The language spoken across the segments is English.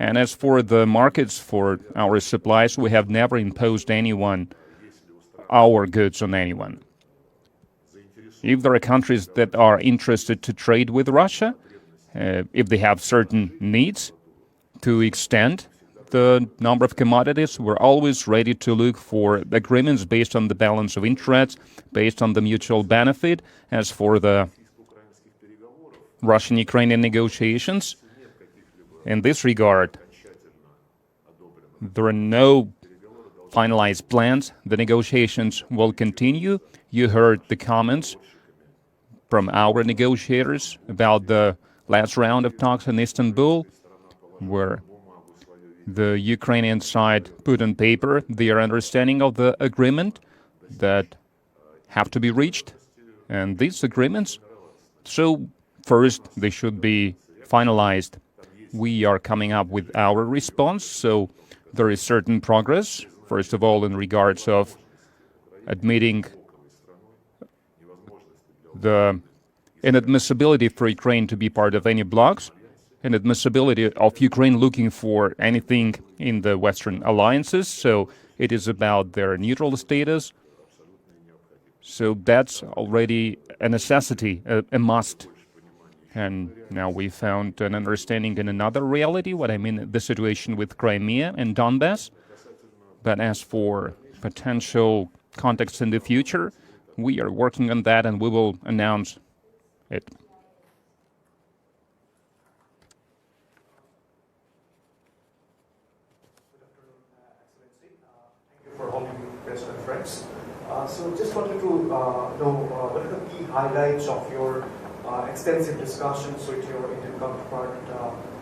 And as for the markets for our supplies, we have never imposed our goods on anyone. If there are countries that are interested to trade with Russia, if they have certain needs to extend the number of commodities, we're always ready to look for agreements based on the balance of interests, based on the mutual benefit. As for the Russian-Ukrainian negotiations, in this regard, there are no finalized plans. The negotiations will continue. You heard the comments from our negotiators about the last round of talks in Istanbul, where the Ukrainian side put on paper their understanding of the agreement that have to be reached. And these agreements, so first, they should be finalized. We are coming up with our response, so there is certain progress, first of all, in regards of admitting the inadmissibility for Ukraine to be part of any blocs, inadmissibility of Ukraine looking for anything in the Western alliances, so it is about their neutral status. So that's already a necessity, a must. And now we found an understanding in another reality, what I mean, the situation with Crimea and Donbass. But as for potential context in the future, we are working on that and we will announce it. For holding press conference. So just wanted to know what are the key highlights of your extensive discussions with your Indian counterpart,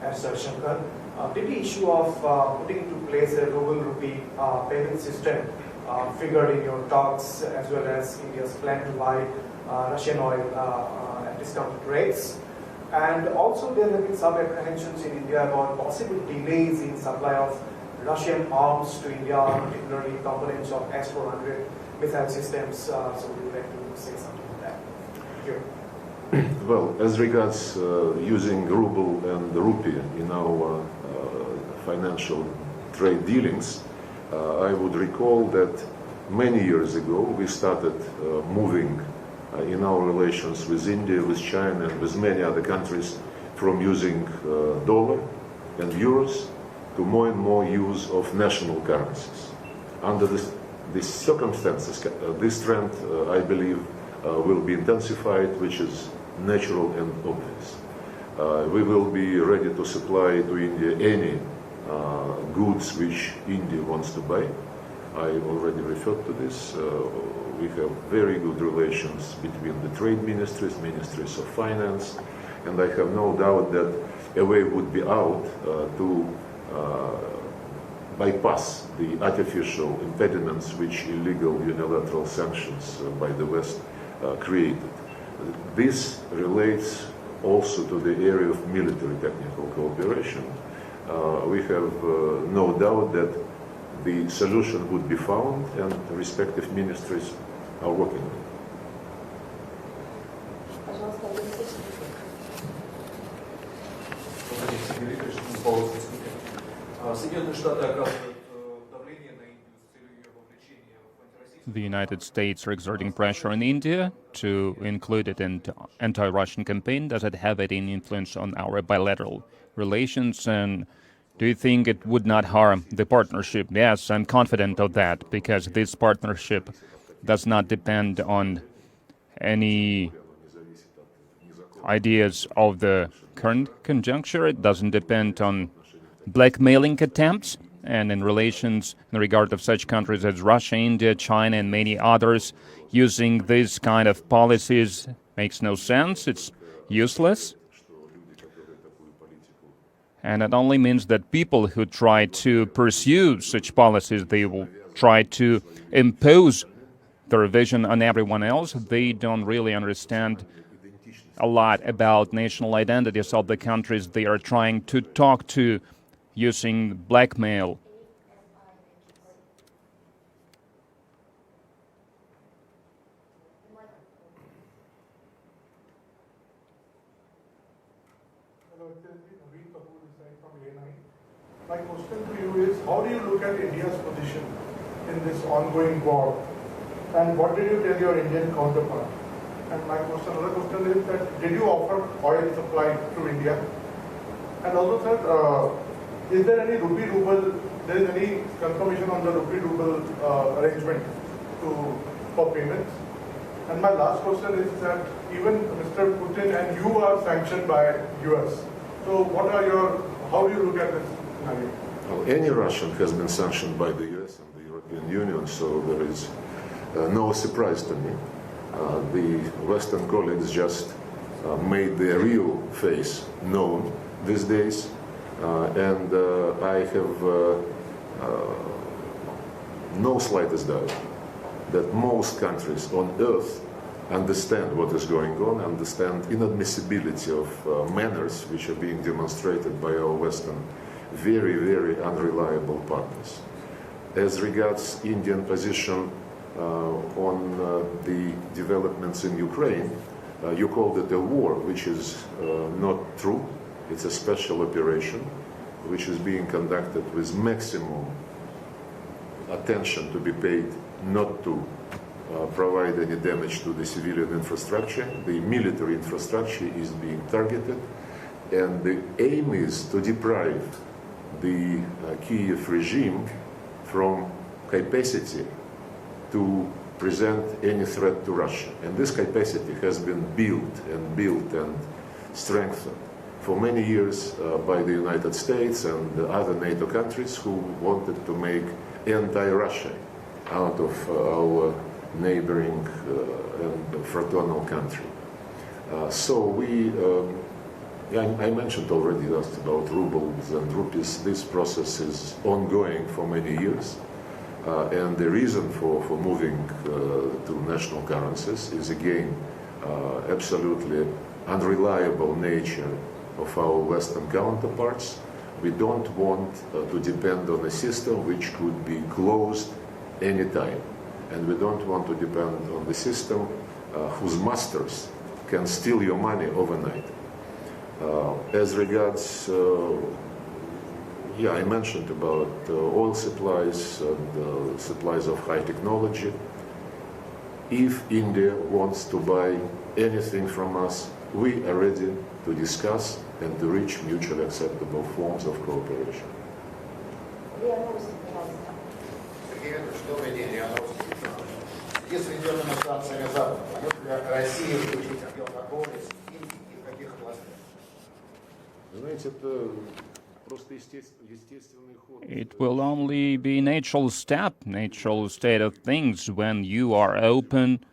FM Jaishankar. Did the issue of putting into place a ruble rupee payment system figured in your talks, as well as India's plan to buy Russian oil at discounted rates? And also there have been some apprehensions in India about possible delays in supply of Russian arms to India, particularly components of S-400 missile systems. So would you like to say something on that? Thank you. Well, as regards using ruble and rupee in our financial trade dealings, I would recall that many years ago we started moving in our relations with India, with China, and with many other countries from using dollar and euros to more and more use of national currencies. Under these circumstances, this trend, I believe, will be intensified, which is natural and obvious. We will be ready to supply to India any goods which India wants to buy. I already referred to this. We have very good relations between the trade ministries, ministries of finance, and I have no doubt that a way would be out to bypass the artificial impediments which illegal unilateral sanctions by the West created. This relates also to the area of military technical cooperation. We have no doubt that the solution would be found, and the respective ministries are working on it. The United States are exerting pressure on India to include it in the anti-Russian campaign. Does it have any influence on our bilateral relations? And do you think it would not harm the partnership? Yes, I'm confident of that, because this partnership does not depend on any ideas of the current conjuncture. It doesn't depend on blackmailing attempts. And in relations, in regard of such countries as Russia, India, China, and many others, using these kind of policies makes no sense. It's useless. And it only means that people who try to pursue such policies, they will try to impose their vision on everyone else. They don't really understand a lot about national identities of the countries they are trying to talk to, using blackmail. Hello, it's Reed Kapoor from My question to you is, how do you look at India's position in this ongoing war? And what did you tell your Indian counterpart? And my question, another question is that, did you offer oil supply to India? And also, sir, is there any rupee-ruble, there is any confirmation on the rupee-ruble arrangement for payments? And my last question is that even Mr. Putin and you are sanctioned by US. So what are how do you look at this scenario? Well, any Russian has been sanctioned by the US and the European Union, so there is no surprise to me. The Western colleagues just made their real face known these days, and I have no slightest doubt that most countries on earth understand what is going on, understand inadmissibility of manners which are being demonstrated by our Western very, very unreliable partners. As regards Indian position on the developments in Ukraine, you called it a war, which is not true. It's a special operation which is being conducted with maximum attention to be paid not to provide any damage to the civilian infrastructure. The military infrastructure is being targeted, and the aim is to deprive the Kiev regime from capacity to present any threat to Russia. And this capacity has been built and strengthened for many years by the United States and other NATO countries who wanted to make anti-Russia out of our neighboring and fraternal country. I mentioned already just about rubles and rupees. This process is ongoing for many years. And the reason for moving to national currencies is again absolutely unreliable nature of our Western counterparts. We don't want to depend on a system which could be closed anytime. And we don't want to depend on the system whose masters can steal your money overnight. As regards, I mentioned about oil supplies and supplies of high technology. If India wants to buy anything from us, we are ready to discuss and to reach mutually acceptable forms of cooperation. Если идет демонстрация на Запад, может ли Россия включить объем торговли с ним и в каких областях? Знаете, это просто естественный ход. It will only be natural state of things when you are open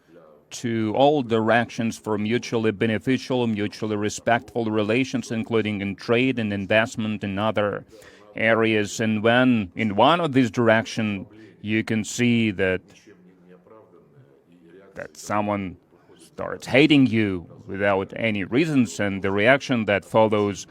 to all directions for mutually beneficial, mutually respectful relations, including in trade and investment and other areas. And when in one of these directions you can see that someone starts hating you without any reasons, and the reaction that follows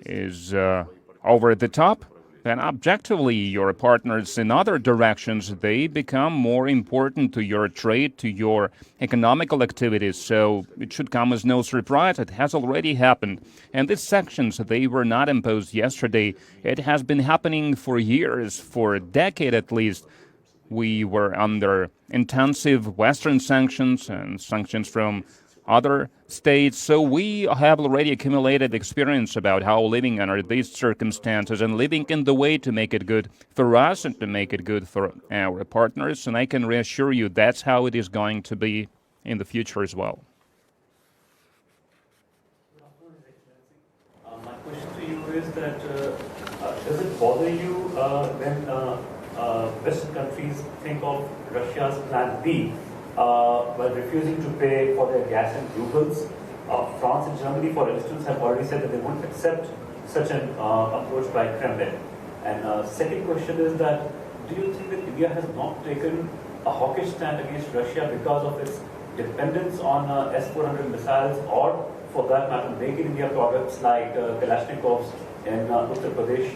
is over the top, then objectively your partners in other directions, they become more important to your trade, to your economical activities. So it should come as no surprise. It has already happened. And these sanctions, they were not imposed yesterday. It has been happening for years, for a decade at least. We were under intensive Western sanctions and sanctions from other states, so we have already accumulated experience about how living under these circumstances and living in the way to make it good for us and to make it good for our partners. And I can reassure you that's how it is going to be in the future as well. My question to you is that does it bother you when Western countries think of Russia's plan B while refusing to pay for their gas in rubles? France and Germany, for instance, have already said that they won't accept such an approach by Kremlin. And second question is that, do you think that India has not taken a hawkish stand against Russia because of its dependence on S-400 missiles, or for that matter, Make in India products like Kalashnikovs in Uttar Pradesh,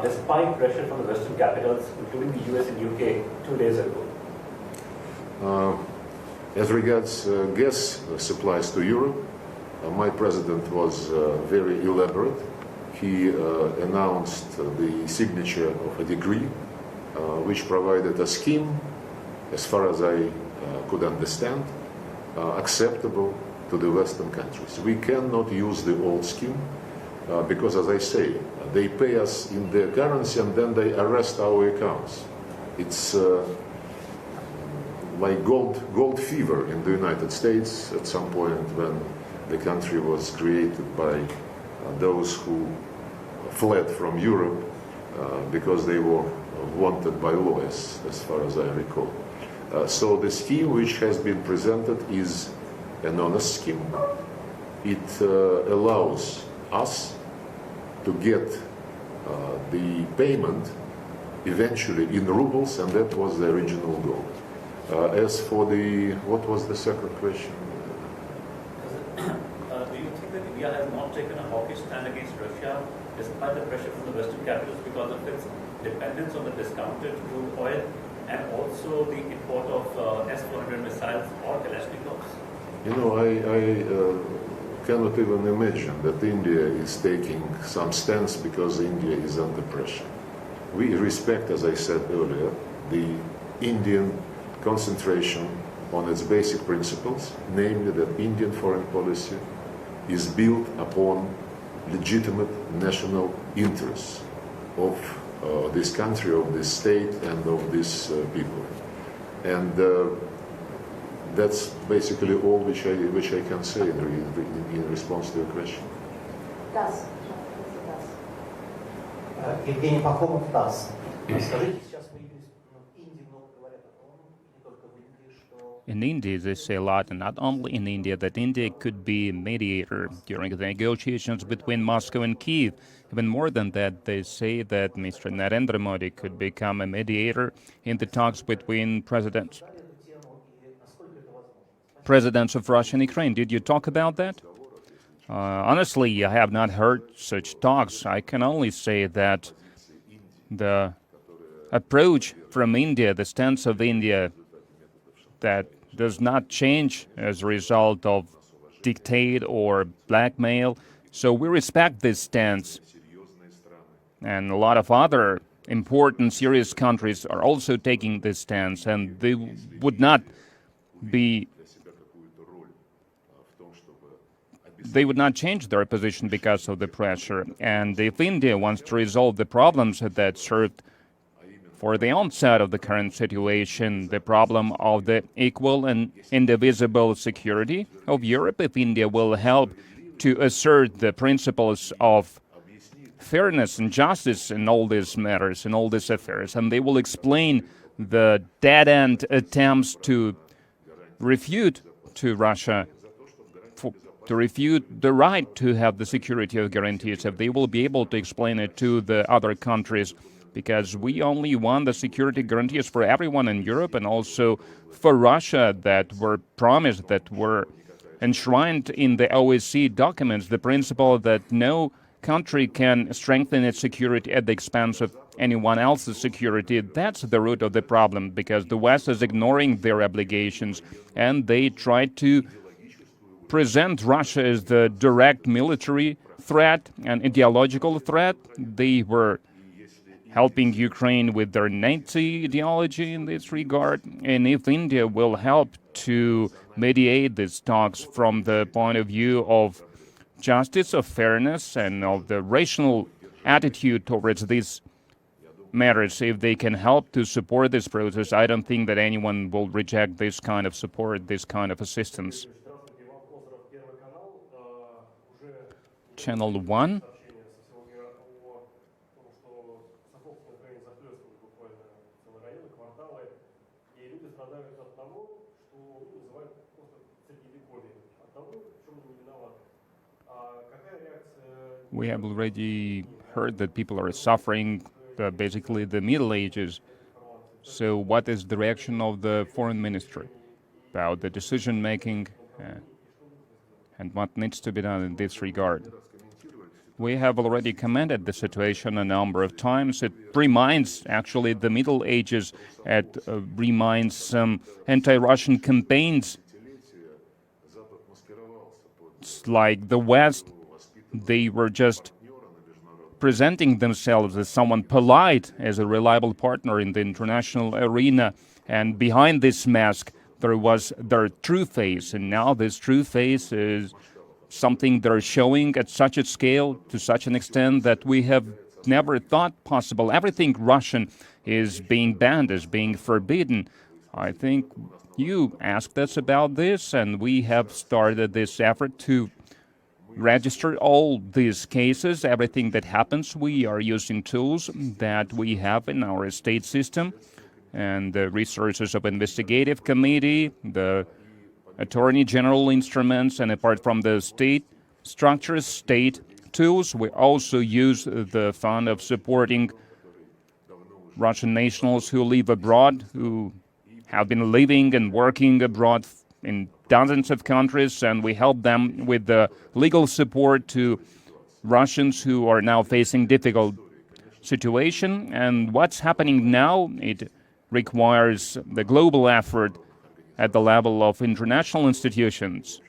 despite pressure from the Western capitals, including the US and UK, 2 days ago? As regards gas supplies to Europe, my president was very elaborate. he announced the signature of a decree which provided a scheme, as far as I could understand, acceptable to the Western countries. We cannot use the old scheme because, as I say, they pay us in their currency and then they arrest our accounts. It's like gold fever in the United States at some point when the country was created by those who fled from Europe because they were wanted by law, as far as I recall. So the scheme which has been presented is an honest scheme. It allows us to get the payment eventually in rubles, and that was the original goal. As for the, what was the second question? Do you think that India has not taken a hawkish stand against Russia despite the pressure from the Western capitals because of its dependence on the discounted crude oil and also the import of S-400 missiles or Kalashnikovs? You know, I cannot even imagine that India is taking some stance because India is under pressure. We respect, as I said earlier, the Indian concentration on its basic principles, namely that Indian foreign policy is built upon legitimate national interests of this country, of this state, and of these people. And that's basically all which I can say in response to your question. ТАСС. Евгений Пахомов, ТАСС. Скажите, сейчас появились в Индии много говорят о том, не только в Индии, что... In India, they say a lot, and not only in India, that India could be a mediator during the negotiations between Moscow and Kiev. Even more than that, they say that Mr. Narendra Modi could become a mediator in the talks between presidents of Russia and Ukraine. Did you talk about that? Honestly, I have not heard such talks. I can only say that the approach from India, the stance of India, that does not change as a result of dictate or blackmail. So we respect this stance. And a lot of other important, serious countries are also taking this stance, and they would not change their position because of the pressure. And if India wants to resolve the problems that served for the onset of the current situation, the problem of the equal and indivisible security of Europe, if India will help to assert the principles of fairness and justice in all these matters, in all these affairs, and they will explain the dead-end attempts to refute to Russia, to refute the right to have the security of guarantees, if they will be able to explain it to the other countries, because we only want the security guarantees for everyone in Europe and also for Russia that were promised, that were enshrined in the OSCE documents, the principle that no country can strengthen its security at the expense of anyone else's security. That's the root of the problem, because the West is ignoring their obligations, and they try to present Russia as the direct military threat and ideological threat. They were helping Ukraine with their Nazi ideology in this regard. And if India will help to mediate these talks from the point of view of justice, of fairness, and of the rational attitude towards these matters, if they can help to support this process, I don't think that anyone will reject this kind of support, this kind of assistance. Channel 1. We have already heard that people are suffering basically the Middle Ages. So what is the reaction of the Foreign Ministry about the decision-making and what needs to be done in this regard? We have already commented the situation a number of times. It reminds, actually, the Middle Ages. It reminds some anti-Russian campaigns. It's like the West, they were just presenting themselves as someone polite, as a reliable partner in the international arena. And behind this mask, there was their true face. And now this true face is something they're showing at such a scale, to such an extent that we have never thought possible. Everything Russian is being banned, is being forbidden. I think you asked us about this, and we have started this effort to register all these cases, everything that happens. We are using tools that we have in our state system, and the resources of investigative committee, the attorney general instruments, and apart from the state structures, state tools, we also use the fund of supporting Russian nationals who live abroad, who have been living and working abroad in dozens of countries, and we help them with the legal support to Russians who are now facing difficult situation. And what's happening now, it requires the global effort at the level of international institutions.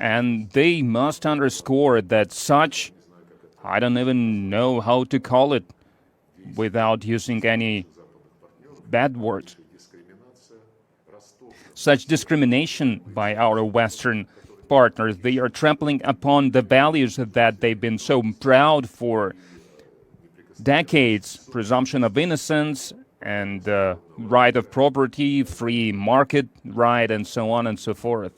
And they must underscore that such, I don't even know how to call it without using any bad words, such discrimination by our Western partners. They are trampling upon the values that they've been so proud for decades: presumption of innocence and right of property, free market right, and so on and so forth.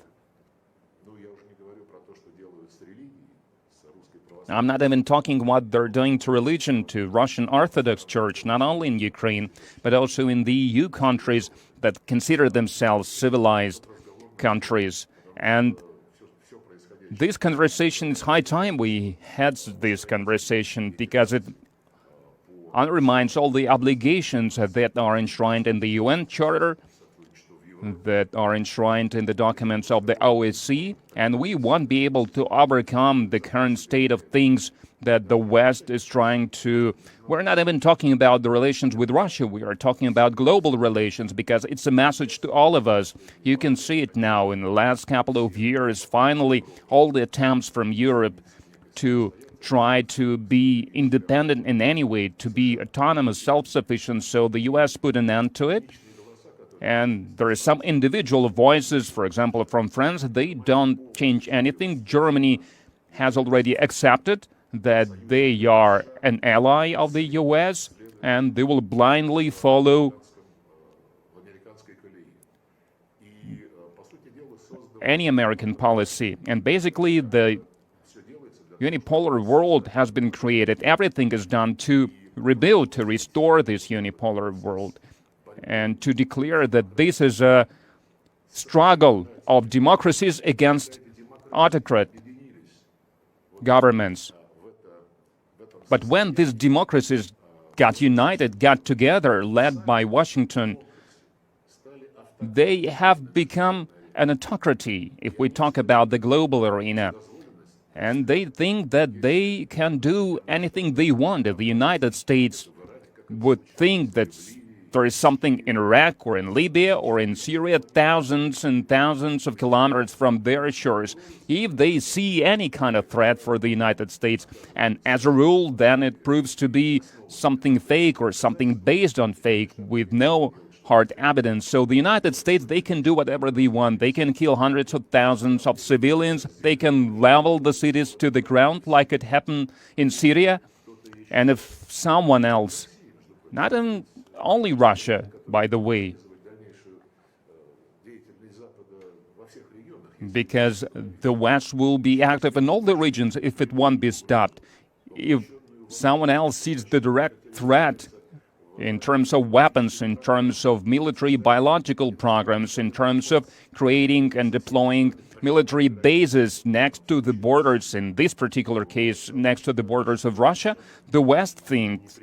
I'm not even talking what they're doing to religion, to Russian Orthodox Church, not only in Ukraine, but also in the EU countries that consider themselves civilized countries. And this conversation, it's high time we had this conversation, because it undermines all the obligations that are enshrined in the UN Charter, that are enshrined in the documents of the OSCE, and we won't be able to overcome the current state of things that the West is trying to... We're not even talking about the relations with Russia, we are talking about global relations, because it's a message to all of us. You can see it now in the last couple of years. Finally, all the attempts from Europe to try to be independent in any way, to be autonomous, self-sufficient, so the US put an end to it. And there are some individual voices, for example, from France, they don't change anything. Germany has already accepted that they are an ally of the US, and they will blindly follow any American policy. And basically, the unipolar world has been created. Everything is done to rebuild, to restore this unipolar world, and to declare that this is a struggle of democracies against autocrat governments. But when these democracies got united, got together, led by Washington, they have become an autocracy, if we talk about the global arena. And they think that they can do anything they want. If the United States would think that there is something in Iraq or in Libya or in Syria, thousands and thousands of kilometers from their shores, if they see any kind of threat for the United States, and as a rule, then it proves to be something fake or something based on fake with no hard evidence. So the United States, they can do whatever they want. They can kill hundreds of thousands of civilians. They can level the cities to the ground like it happened in Syria. And if someone else, not in only Russia, by the way, because the West will be active in all the regions if it won't be stopped. If someone else sees the direct threat in terms of weapons, in terms of military biological programs, in terms of creating and deploying military bases next to the borders, in this particular case, next to the borders of Russia, the West thinks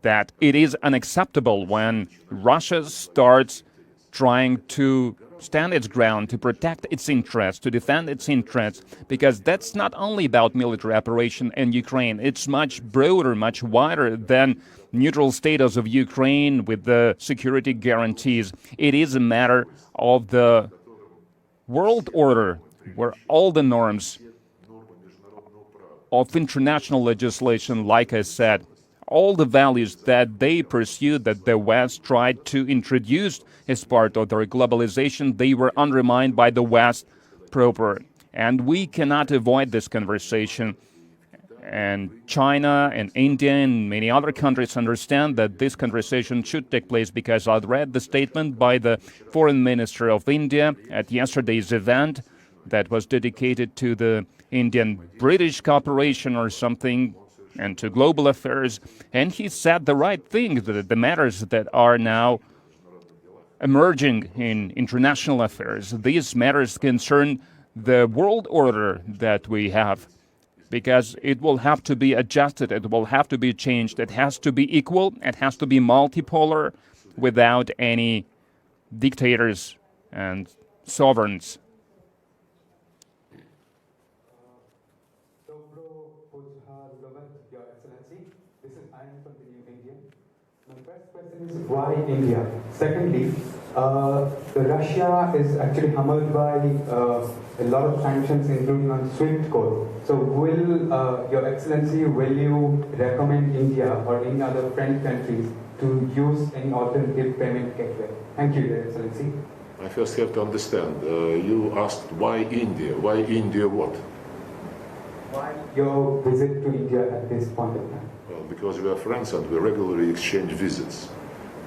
that it is unacceptable when Russia starts trying to stand its ground, to protect its interests, to defend its interests, because that's not only about military operation in Ukraine. It's much broader, much wider than neutral status of Ukraine with the security guarantees. It is a matter of the world order, where all the norms of international legislation, like I said, all the values that they pursued, that the West tried to introduce as part of their globalization, they were undermined by the West proper. And we cannot avoid this conversation. And China and India and many other countries understand that this conversation should take place, because I read the statement by the foreign minister of India at yesterday's event that was dedicated to the Indian-British cooperation or something, and to global affairs. And he said the right thing, that the matters that are now emerging in international affairs, these matters concern the world order that we have, because it will have to be adjusted, it will have to be changed, it has to be equal, it has to be multipolar, without any dictators and sovereigns. Your Excellency, this is Anand from the New Indian. My first question is, why India? Secondly, Russia is actually hammered by a lot of sanctions, including on SWIFT code. So will Your Excellency, will you recommend India or any other friend countries to use any alternative payment gateway? Thank you, Your Excellency. I first have to understand, you asked why India? Why India what? Why your visit to India at this point in time? Well, because we are friends and we regularly exchange visits.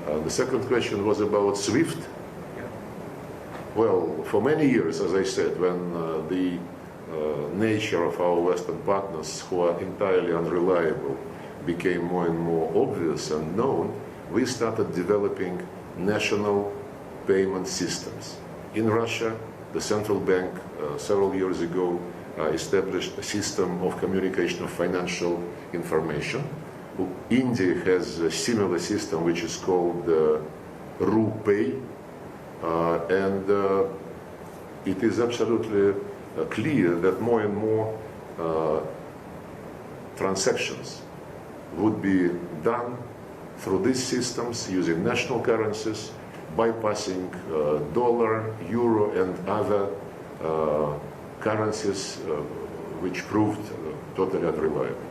The second question was about SWIFT. Yeah. Well, for many years, as I said, when the nature of our Western partners, who are entirely unreliable, became more and more obvious and known, we started developing national payment systems. In Russia, the central bank several years ago established a system of communication of financial information. India has a similar system which is called RuPay, and it is absolutely clear that more and more transactions would be done through these systems using national currencies, bypassing dollar, euro, and other currencies which proved totally unreliable.